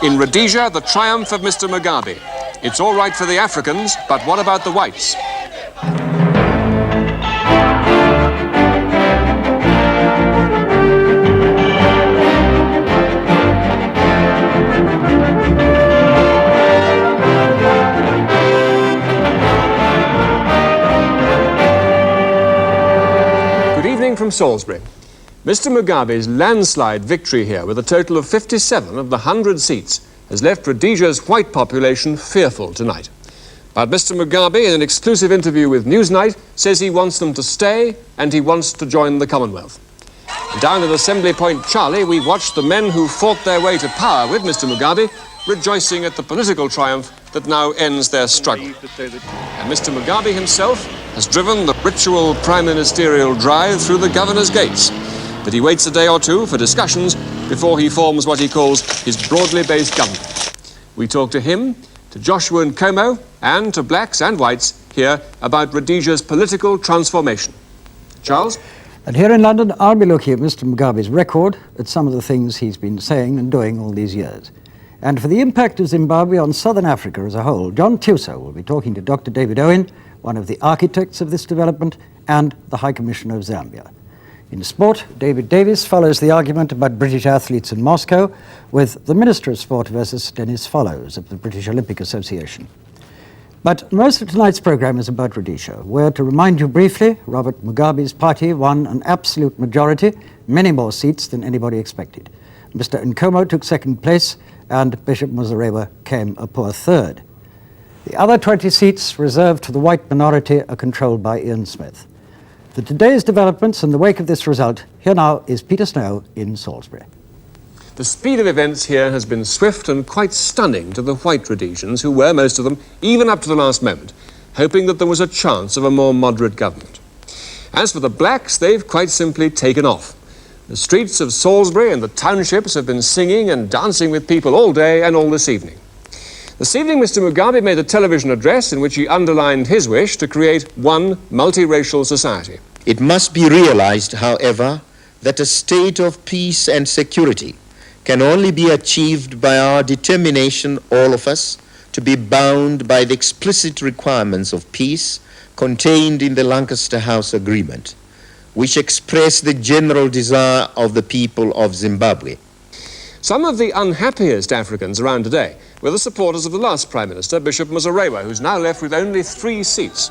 In Rhodesia, the triumph of Mr. Mugabe. It's all right for the Africans, but what about the whites? From Salisbury. Mr. Mugabe's landslide victory here, with a total of 57 of the 100 seats, has left Rhodesia's white population fearful tonight. But Mr. Mugabe, in an exclusive interview with Newsnight, says he wants them to stay and he wants to join the Commonwealth. Down at Assembly Point Charlie, we watched the men who fought their way to power with Mr. Mugabe, rejoicing at the political triumph that now ends their struggle. And Mr. Mugabe himself has driven the ritual prime ministerial drive through the governor's gates. But he waits a day or two for discussions before he forms what he calls his broadly based government. We talk to him, to Joshua Nkomo, and to blacks and whites here about Rhodesia's political transformation. Charles? And here in London, I'll be looking at Mr. Mugabe's record, at some of the things he's been saying and doing all these years. And for the impact of Zimbabwe on southern Africa as a whole, John Tuso will be talking to Dr. David Owen, one of the architects of this development, and the High Commissioner of Zambia. In sport, David Davies follows the argument about British athletes in Moscow with the Minister of Sport versus Dennis Follows of the British Olympic Association. But most of tonight's programme is about Rhodesia, where, to remind you briefly, Robert Mugabe's party won an absolute majority, many more seats than anybody expected. Mr. Nkomo took second place, and Bishop Muzarewa came a poor third. The other 20 seats reserved to the white minority are controlled by Ian Smith. For today's developments in the wake of this result, here now is Peter Snow in Salisbury. The speed of events here has been swift and quite stunning to the white Rhodesians, who were, most of them, even up to the last moment, hoping that there was a chance of a more moderate government. As for the blacks, they've quite simply taken off. The streets of Salisbury and the townships have been singing and dancing with people all day and all this evening. This evening, Mr. Mugabe made a television address in which he underlined his wish to create one multiracial society. It must be realized, however, that a state of peace and security can only be achieved by our determination, all of us, to be bound by the explicit requirements of peace contained in the Lancaster House Agreement, which express the general desire of the people of Zimbabwe. Some of the unhappiest Africans around today were the supporters of the last Prime Minister, Bishop Muzarewa, who's now left with only 3 seats.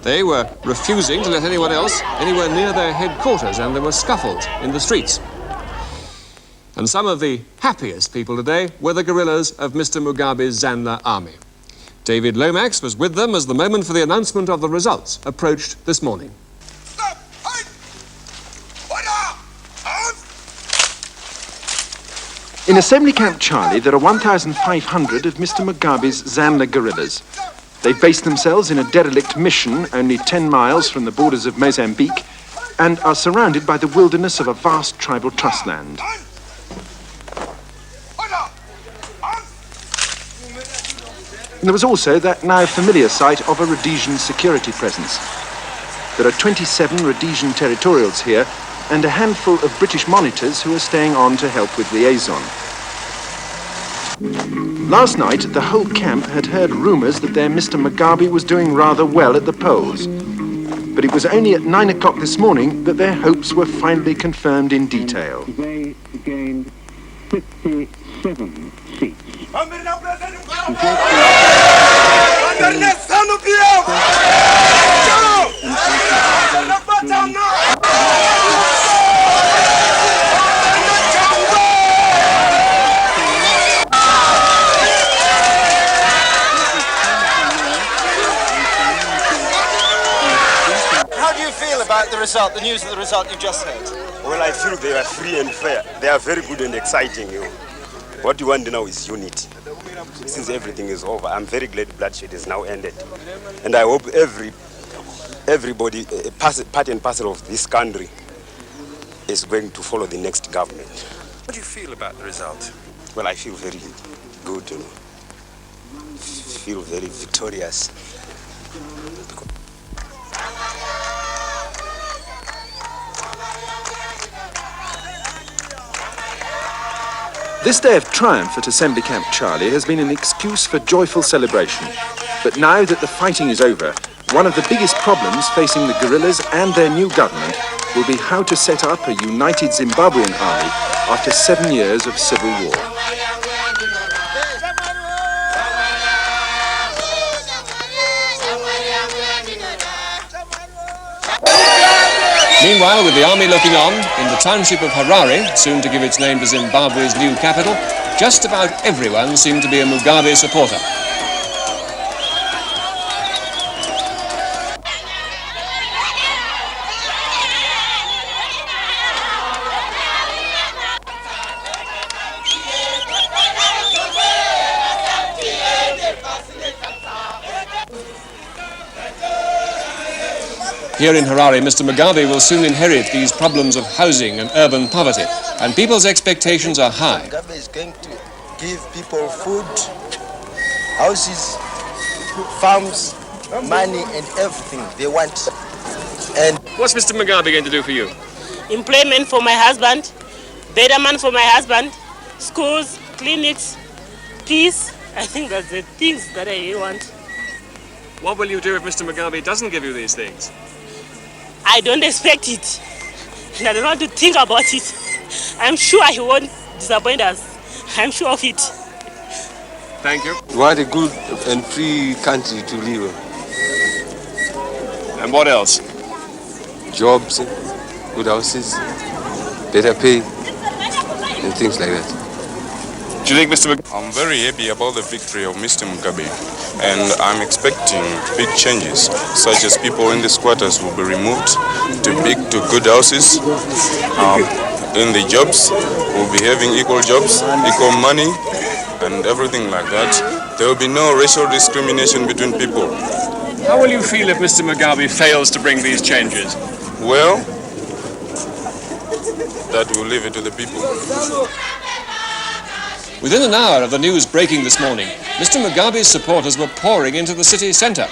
They were refusing to let anyone else anywhere near their headquarters, and there were scuffles in the streets. And some of the happiest people today were the guerrillas of Mr. Mugabe's Zanla army. David Lomax was with them as the moment for the announcement of the results approached this morning. In Assembly Camp Charlie, there are 1,500 of Mr. Mugabe's Zanla guerrillas. They've based themselves in a derelict mission only 10 miles from the borders of Mozambique and are surrounded by the wilderness of a vast tribal trust land. And there was also that now familiar sight of a Rhodesian security presence. There are 27 Rhodesian territorials here and a handful of British monitors who are staying on to help with liaison. Last night, the whole camp had heard rumours that their Mr. Mugabe was doing rather well at the polls. But it was only at 9 o'clock this morning that their hopes were finally confirmed in detail. They gained 57 seats. How do you feel about the result, the news of the result you've just heard? Well, I feel they are free and fair. They are very good and exciting. What you want now is unity. Since everything is over, I'm very glad bloodshed is now ended. And I hope everybody, part and parcel of this country, is going to follow the next government. What do you feel about the result? Well, I feel very good, feel very victorious. This day of triumph at Assembly Camp Charlie has been an excuse for joyful celebration. But now that the fighting is over, one of the biggest problems facing the guerrillas and their new government will be how to set up a united Zimbabwean army after 7 years of civil war. Meanwhile, with the army looking on, in the township of Harare, soon to give its name to Zimbabwe's new capital, just about everyone seemed to be a Mugabe supporter. Here in Harare, Mr. Mugabe will soon inherit these problems of housing and urban poverty, and people's expectations are high. Mugabe is going to give people food, houses, farms, money and everything they want. And What's Mr. Mugabe going to do for you? Employment for my husband, betterment for my husband, schools, clinics, peace. I think that's the things that I want. What will you do if Mr. Mugabe doesn't give you these things? I don't expect it, and I don't want to think about it. I'm sure he won't disappoint us. I'm sure of it. Thank you. We want a good and free country to live in. And what else? Jobs, good houses, better pay, and things like that. Do you think Mr. Mugabe... I'm very happy about the victory of Mr. Mugabe, and I'm expecting big changes, such as people in the squatters will be removed to good houses. In the jobs, we'll be having equal jobs, equal money, and everything like that. There will be no racial discrimination between people. How will you feel if Mr. Mugabe fails to bring these changes? Well, that will leave it to the people. Within an hour of the news breaking this morning, Mr. Mugabe's supporters were pouring into the city centre.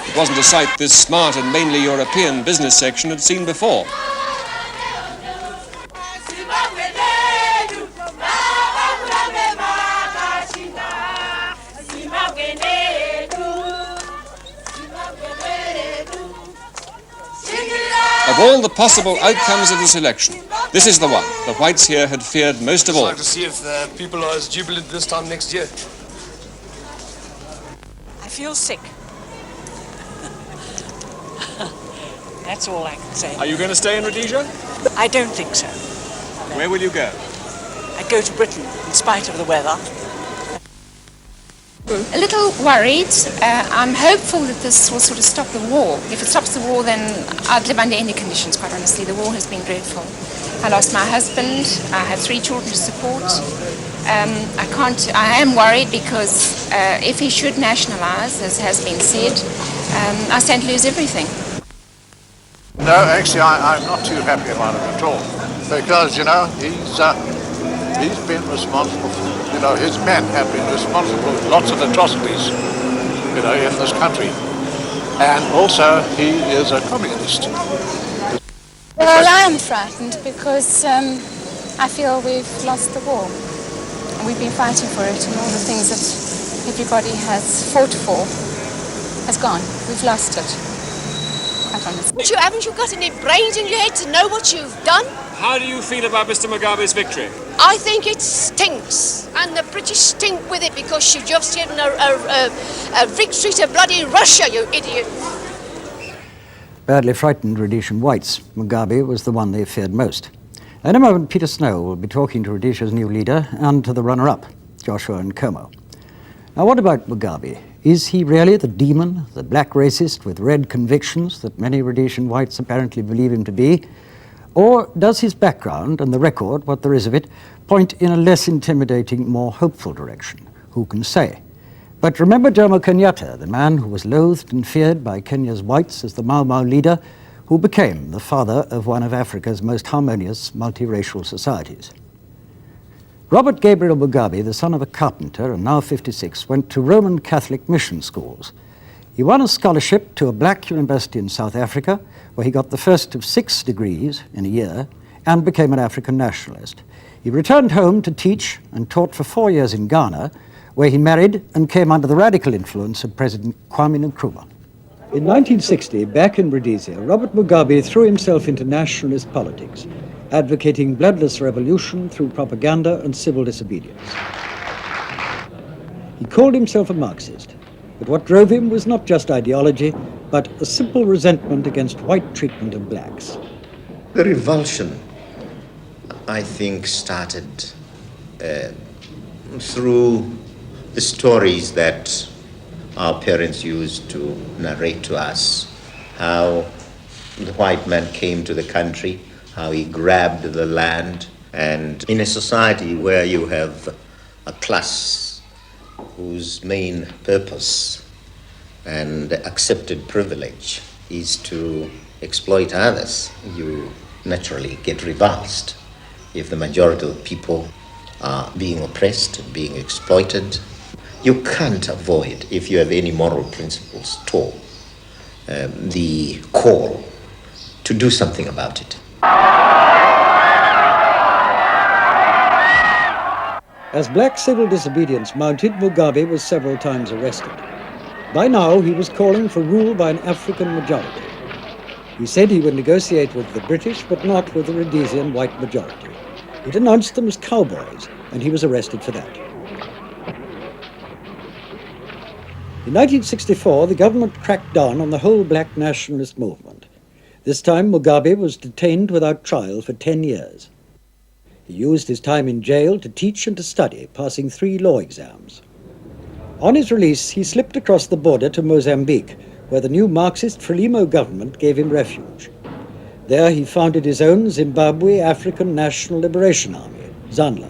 It wasn't a sight this smart and mainly European business section had seen before. Of all the possible outcomes of this election, this is the one the whites here had feared most of all. I'd like to see if people are as jubilant this time next year. I feel sick. That's all I can say. Are you going to stay in Rhodesia? I don't think so. Where will you go? I go to Britain, in spite of the weather. A little worried. I'm hopeful that this will sort of stop the war. If it stops the war, then I'd live under any conditions, quite honestly. The war has been dreadful. I lost my husband. I have 3 children to support. I am worried because if he should nationalise, as has been said, I stand to lose everything. No, actually, I'm not too happy about it at all. Because, you know, he's been responsible for, you know, his men have been responsible for lots of atrocities, you know, in this country. And also, he is a communist. Well, I am frightened because I feel we've lost the war. And we've been fighting for it, and all the things that everybody has fought for has gone. We've lost it. Quite honestly. Haven't you got any brains in your head to know what you've done? How do you feel about Mr. Mugabe's victory? I think it stinks, and the British stink with it because you've just given a victory to bloody Russia, you idiot. Badly frightened Rhodesian whites, Mugabe was the one they feared most. In a moment, Peter Snow will be talking to Rhodesia's new leader and to the runner-up, Joshua Nkomo. Now, what about Mugabe? Is he really the demon, the black racist with red convictions that many Rhodesian whites apparently believe him to be? Or does his background and the record, what there is of it, point in a less intimidating, more hopeful direction? Who can say? But remember Jomo Kenyatta, the man who was loathed and feared by Kenya's whites as the Mau Mau leader, who became the father of one of Africa's most harmonious multiracial societies. Robert Gabriel Mugabe, the son of a carpenter and now 56, went to Roman Catholic mission schools. He won a scholarship to a black university in South Africa, where he got the first of 6 degrees in a year, and became an African nationalist. He returned home to teach and taught for 4 years in Ghana, where he married and came under the radical influence of President Kwame Nkrumah. In 1960, back in Rhodesia, Robert Mugabe threw himself into nationalist politics, advocating bloodless revolution through propaganda and civil disobedience. He called himself a Marxist, but what drove him was not just ideology, but a simple resentment against white treatment of blacks. The revulsion, I think, started through the stories that our parents used to narrate to us, how the white man came to the country, how he grabbed the land, and in a society where you have a class whose main purpose and accepted privilege is to exploit others, you naturally get revulsed if the majority of people are being oppressed, being exploited. You can't avoid, if you have any moral principles at all, the call to do something about it. As black civil disobedience mounted, Mugabe was several times arrested. By now, he was calling for rule by an African majority. He said he would negotiate with the British, but not with the Rhodesian white majority. He denounced them as cowboys, and he was arrested for that. In 1964, the government cracked down on the whole black nationalist movement. This time, Mugabe was detained without trial for 10 years. He used his time in jail to teach and to study, passing 3 law exams. On his release, he slipped across the border to Mozambique, where the new Marxist Frelimo government gave him refuge. There he founded his own Zimbabwe African National Liberation Army, ZANLA.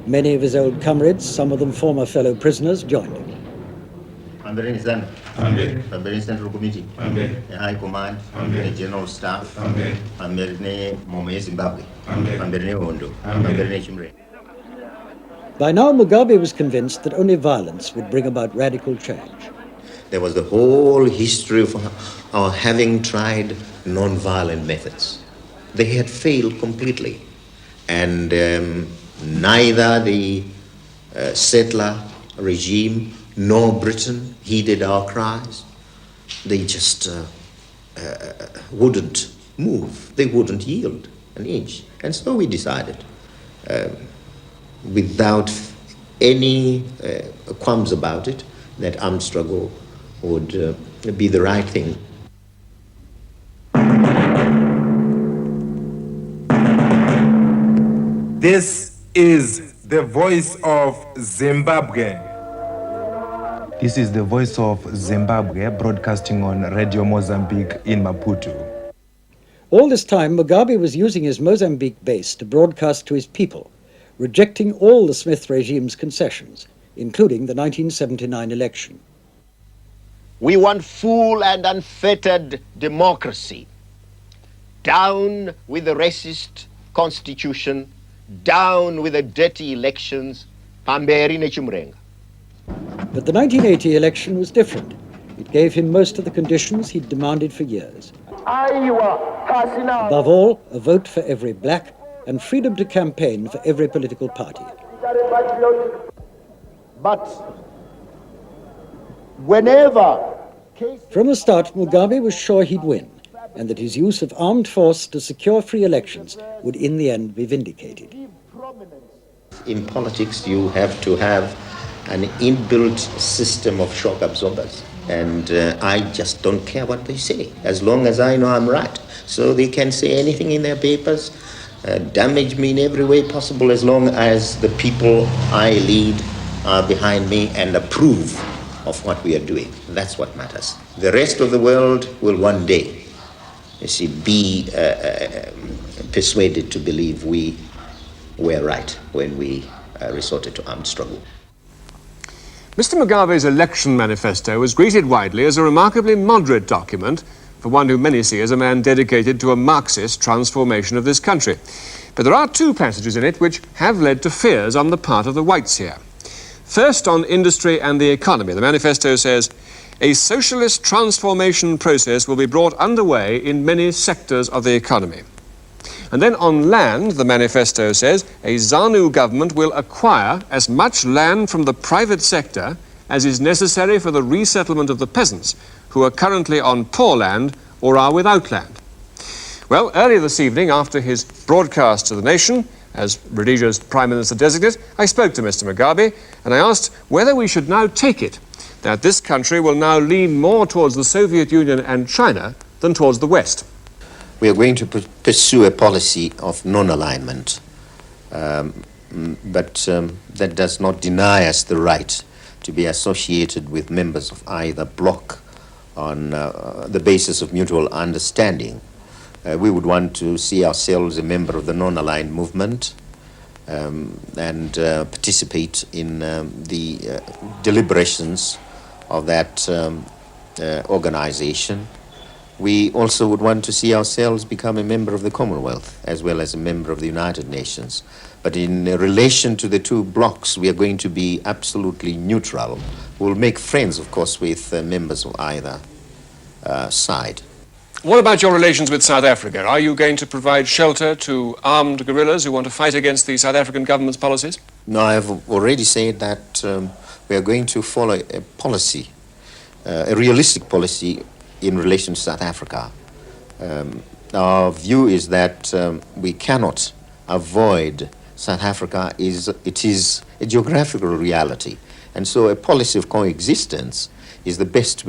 Many of his old comrades, some of them former fellow prisoners, joined him. The Central Committee, the High Command, the General Staff, Zimbabwe, By now, Mugabe was convinced that only violence would bring about radical change. There was the whole history of our having tried non-violent methods. They had failed completely, and neither the settler regime nor Britain heeded our cries. They just wouldn't move. They wouldn't yield an inch. And so we decided, without any qualms about it, that armed struggle would be the right thing. This is the voice of Zimbabwe. This is the voice of Zimbabwe, broadcasting on Radio Mozambique in Maputo. All this time, Mugabe was using his Mozambique base to broadcast to his people, rejecting all the Smith regime's concessions, including the 1979 election. We want full and unfettered democracy. Down with the racist constitution, down with the dirty elections, pamberi nechimrenga. But the 1980 election was different. It gave him most of the conditions he'd demanded for years. Above all, a vote for every black and freedom to campaign for every political party. But whenever... From the start, Mugabe was sure he'd win, and that his use of armed force to secure free elections would in the end be vindicated. In politics, you have to have an inbuilt system of shock absorbers. And I just don't care what they say, as long as I know I'm right. So they can say anything in their papers, damage me in every way possible, as long as the people I lead are behind me and approve of what we are doing. That's what matters. The rest of the world will one day, you see, be persuaded to believe we were right when we resorted to armed struggle. Mr. Mugabe's election manifesto was greeted widely as a remarkably moderate document for one who many see as a man dedicated to a Marxist transformation of this country. But there are 2 passages in it which have led to fears on the part of the whites here. First, on industry and the economy. The manifesto says, a socialist transformation process will be brought underway in many sectors of the economy. And then on land, the manifesto says, a ZANU government will acquire as much land from the private sector as is necessary for the resettlement of the peasants who are currently on poor land or are without land. Well, earlier this evening, after his broadcast to the nation, as Rhodesia's Prime Minister-designate, I spoke to Mr. Mugabe and I asked whether we should now take it that this country will now lean more towards the Soviet Union and China than towards the West. We are going to pursue a policy of non-alignment, but that does not deny us the right to be associated with members of either bloc on the basis of mutual understanding. We would want to see ourselves a member of the non-aligned movement and participate in the deliberations of that organization. We also would want to see ourselves become a member of the Commonwealth as well as a member of the United Nations. But in relation to the two blocs, we are going to be absolutely neutral. We'll make friends, of course, with members of either side. What about your relations with South Africa? Are you going to provide shelter to armed guerrillas who want to fight against the South African government's policies? No, I have already said that we are going to follow a policy, a realistic policy in relation to South Africa. Our view is that we cannot avoid South Africa. It is a geographical reality, and so a policy of coexistence is the best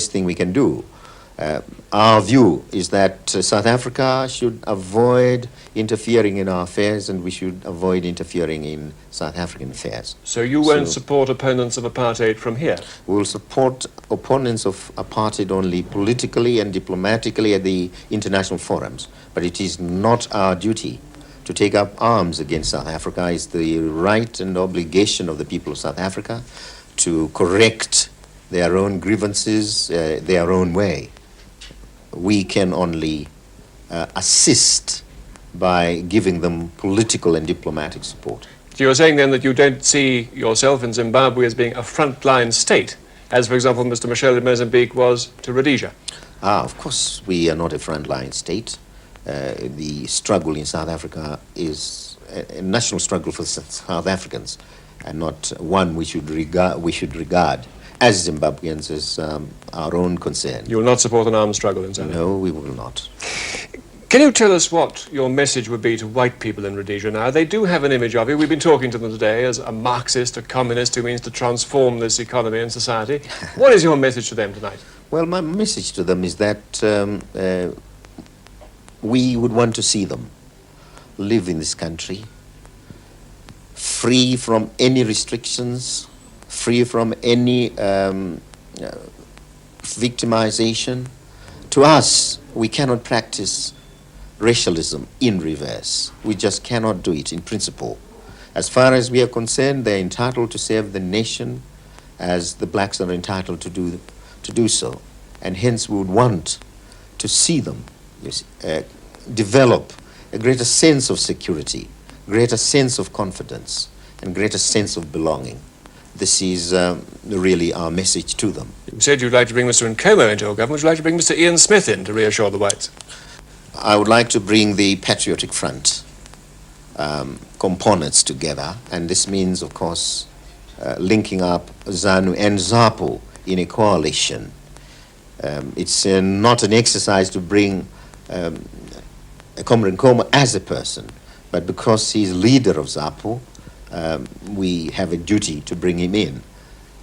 thing we can do. Our view is that South Africa should avoid interfering in our affairs and we should avoid interfering in South African affairs. So you won't support opponents of apartheid from here? We will support opponents of apartheid only politically and diplomatically at the international forums. But it is not our duty to take up arms against South Africa. It's the right and obligation of the people of South Africa to correct their own grievances their own way. We can only assist by giving them political and diplomatic support. So you're saying then that you don't see yourself in Zimbabwe as being a frontline state, as for example Mr. Michel in Mozambique was to Rhodesia? Of course we are not a frontline state. The struggle in South Africa is a national struggle for South Africans and not one we should regard as Zimbabweans as our own concern. You will not support an armed struggle in South Africa? No, we will not. Can you tell us what your message would be to white people in Rhodesia now? They do have an image of you. We've been talking to them today as a Marxist, a communist who means to transform this economy and society. What is your message to them tonight? Well, my message to them is that we would want to see them live in this country free from any restrictions, free from any victimization. To us, we cannot practice racialism in reverse. We just cannot do it in principle. As far as we are concerned, they're entitled to serve the nation as the blacks are entitled to do so. And hence we would want to see them develop a greater sense of security, greater sense of confidence, and greater sense of belonging. This is really our message to them. You said you'd like to bring Mr. Nkomo into your government. Would you like to bring Mr. Ian Smith in to reassure the whites? I would like to bring the Patriotic Front components together, and this means, of course, linking up ZANU and ZAPU in a coalition. It's not an exercise to bring Comrade Nkomo as a person, but because he's leader of ZAPU, we have a duty to bring him in.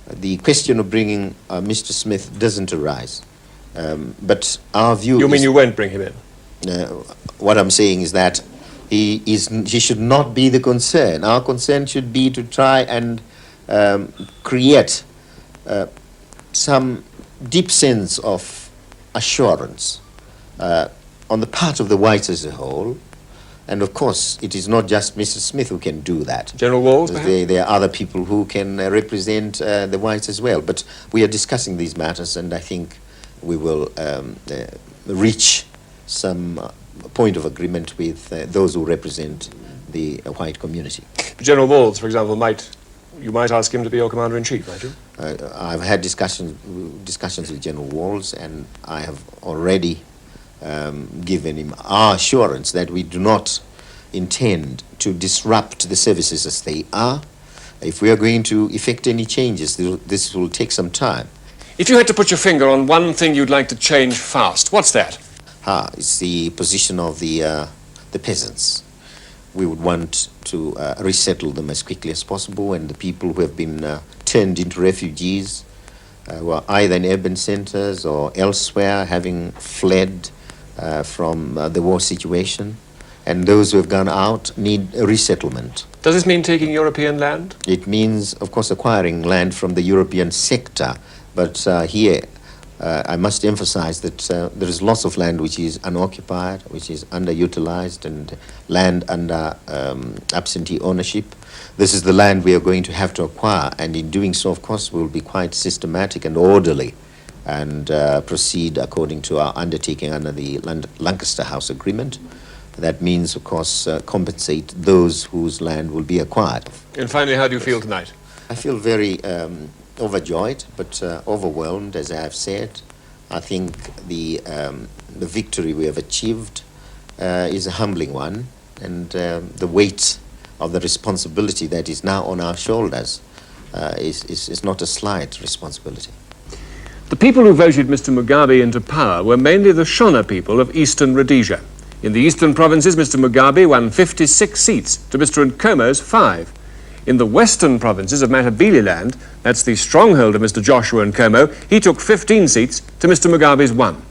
The question of bringing Mr. Smith doesn't arise, but our view You mean you won't bring him in? What I'm saying is that he should not be the concern. Our concern should be to try and create some deep sense of assurance on the part of the whites as a whole. And of course, it is not just Mr. Smith who can do that. General Walls, there are other people who can represent the whites as well. But we are discussing these matters, and I think we will reach some point of agreement with those who represent the white community. General Walls, for example, you might ask him to be your commander-in-chief, might you? I've had discussions with General Walls, and I have already given him our assurance that we do not intend to disrupt the services as they are. If we are going to effect any changes, this will take some time. If you had to put your finger on one thing you'd like to change fast, what's that? It's the position of the peasants. We would want to resettle them as quickly as possible, and the people who have been turned into refugees, who are either in urban centers or elsewhere, having fled from the war situation, and those who have gone out need a resettlement. Does this mean taking European land? It means, of course, acquiring land from the European sector, but here I must emphasize that there is lots of land which is unoccupied, which is underutilized, and land under absentee ownership. This is the land we are going to have to acquire, and in doing so, of course, we will be quite systematic and orderly and proceed according to our undertaking under the Lancaster House Agreement. That means, of course, compensate those whose land will be acquired. And finally, how do you feel tonight? I feel very overjoyed, but overwhelmed, as I have said. I think the victory we have achieved is a humbling one, and the weight of the responsibility that is now on our shoulders is not a slight responsibility. The people who voted Mr. Mugabe into power were mainly the Shona people of eastern Rhodesia. In the eastern provinces, Mr. Mugabe won 56 seats to Mr. Nkomo's 5. In the western provinces of Matabeleland, that's the stronghold of Mr. Joshua Nkomo, he took 15 seats to Mr. Mugabe's 1.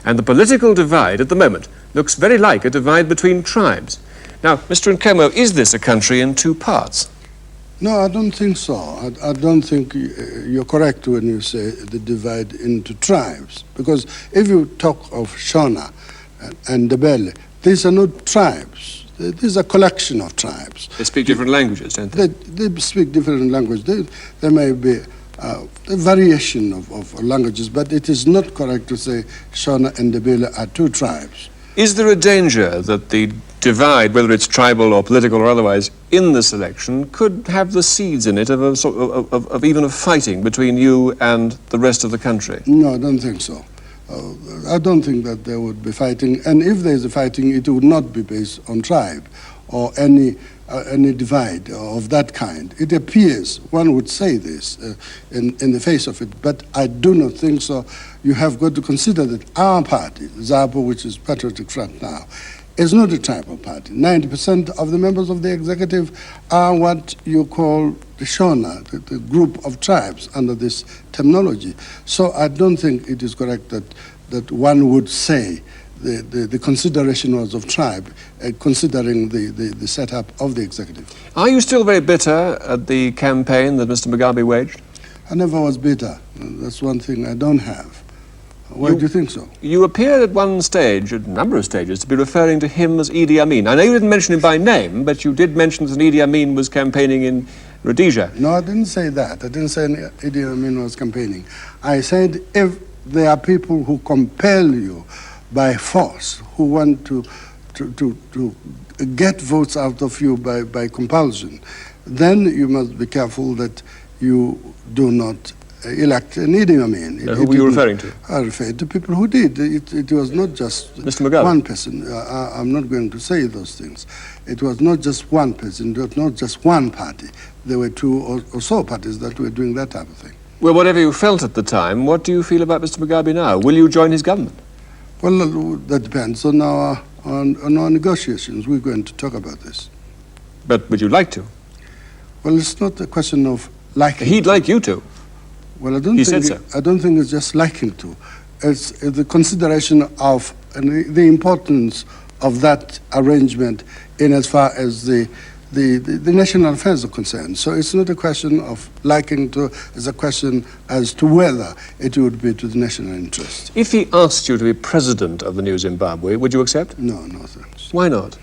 And the political divide at the moment looks very like a divide between tribes. Now, Mr. Nkomo, is this a country in two parts? No, I don't think so. I don't think you're correct when you say the divide into tribes. Because if you talk of Shona and Ndebele, these are not tribes. These are a collection of tribes. They speak different languages, don't they? They speak different languages. There may be a variation of languages, but it is not correct to say Shona and Ndebele are two tribes. Is there a danger that the divide, whether it's tribal or political or otherwise, in this election could have the seeds in it of even of fighting between you and the rest of the country? No, I don't think so. I don't think that there would be fighting, and if there is a fighting, it would not be based on tribe or any divide of that kind. It appears, one would say this in the face of it, but I do not think so. You have got to consider that our party, ZAPO, which is Patriotic Front now, is not a tribal party. 90% of the members of the executive are what you call the Shona, the group of tribes under this terminology. So I don't think it is correct that one would say the consideration was of tribe, considering the setup of the executive. Are you still very bitter at the campaign that Mr. Mugabe waged? I never was bitter. That's one thing I don't have. Why do you think so? You appeared at one stage, a number of stages, to be referring to him as Idi Amin. I know you didn't mention him by name, but you did mention that Idi Amin was campaigning in Rhodesia. No, I didn't say that. I didn't say Idi Amin was campaigning. I said if there are people who compel you by force, who want to get votes out of you by compulsion, then you must be careful that you do not elect an Idi Amin. Who were you referring to? I referred to people who did. It was not just Mr. Mugabe. One person. I'm not going to say those things. It was not just one person. It was not just one party. There were two or so parties that were doing that type of thing. Well, whatever you felt at the time, what do you feel about Mr. Mugabe now? Will you join his government? Well, that depends on our negotiations. We're going to talk about this. But would you like to? Well, it's not a question of liking. He'd like you to. Well, I don't think it's just liking to. It's the consideration of the importance of that arrangement in as far as the national affairs are concerned. So it's not a question of liking to, it's a question as to whether it would be to the national interest. If he asked you to be president of the new Zimbabwe, would you accept? No, no thanks. Why not?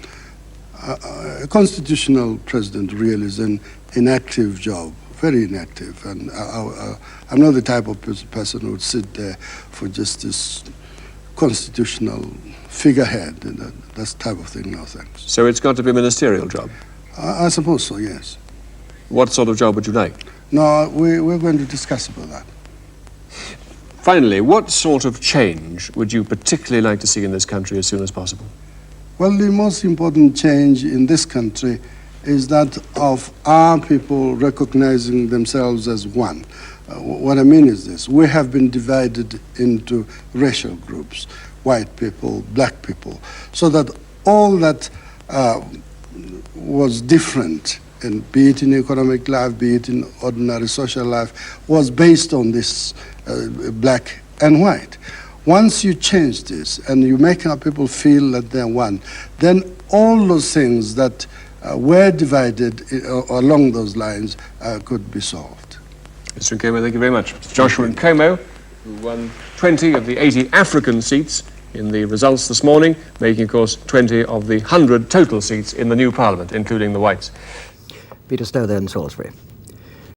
A constitutional president really is an inactive job. Very inactive, and I'm not the type of person who would sit there for just this constitutional figurehead, and that type of thing, no thanks. So it's got to be a ministerial job? I suppose so, yes. What sort of job would you like? No, we're going to discuss about that. Finally, what sort of change would you particularly like to see in this country as soon as possible? Well, the most important change in this country is that of our people recognizing themselves as one. What I mean is this: we have been divided into racial groups, white people, black people, so that all that was different, and be it in economic life, be it in ordinary social life, was based on this black and white. Once you change this and you make our people feel that they're one, then all those things that were divided along those lines could be solved. Mr. Nkomo, thank you very much. Mr. Joshua Nkomo, who won 20 of the 80 African seats in the results this morning, making, of course, 20 of the 100 total seats in the new parliament, including the whites. Peter Stowe there in Salisbury.